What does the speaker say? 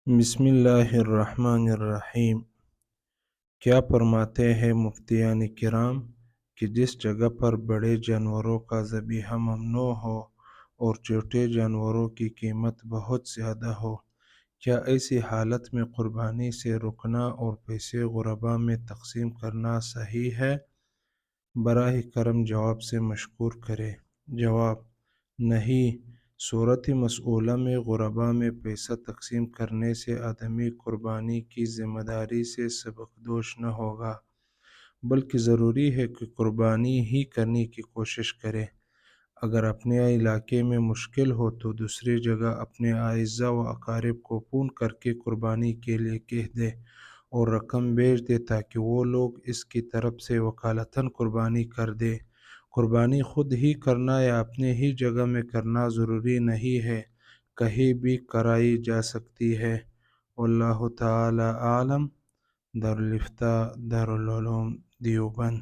بسم اللہ الرحمن الرحیم۔ کیا فرماتے ہیں مفتیان کرام کہ جس جگہ پر بڑے جانوروں کا ذبیحہ ممنوع ہو اور چھوٹے جانوروں کی قیمت بہت زیادہ ہو، کیا ایسی حالت میں قربانی سے رکنا اور پیسے غربا میں تقسیم کرنا صحیح ہے؟ براہ کرم جواب سے مشکور کریں۔ جواب: نہیں، صورت مسئولہ میں غربا میں پیسہ تقسیم کرنے سے آدمی قربانی کی ذمہ داری سے سبکدوش نہ ہوگا، بلکہ ضروری ہے کہ قربانی ہی کرنے کی کوشش کرے۔ اگر اپنے علاقے میں مشکل ہو تو دوسری جگہ اپنے اعزاء و اقارب کو فون کر کے قربانی کے لیے کہہ دے اور رقم بھیج دے تاکہ وہ لوگ اس کی طرف سے وکالتاً قربانی کر دے۔ قربانی خود ہی کرنا یا اپنے ہی جگہ میں کرنا ضروری نہیں ہے، کہیں بھی کرائی جا سکتی ہے۔ واللہ تعالی عالم۔ دارالفتاء دارالعلوم دیوبند۔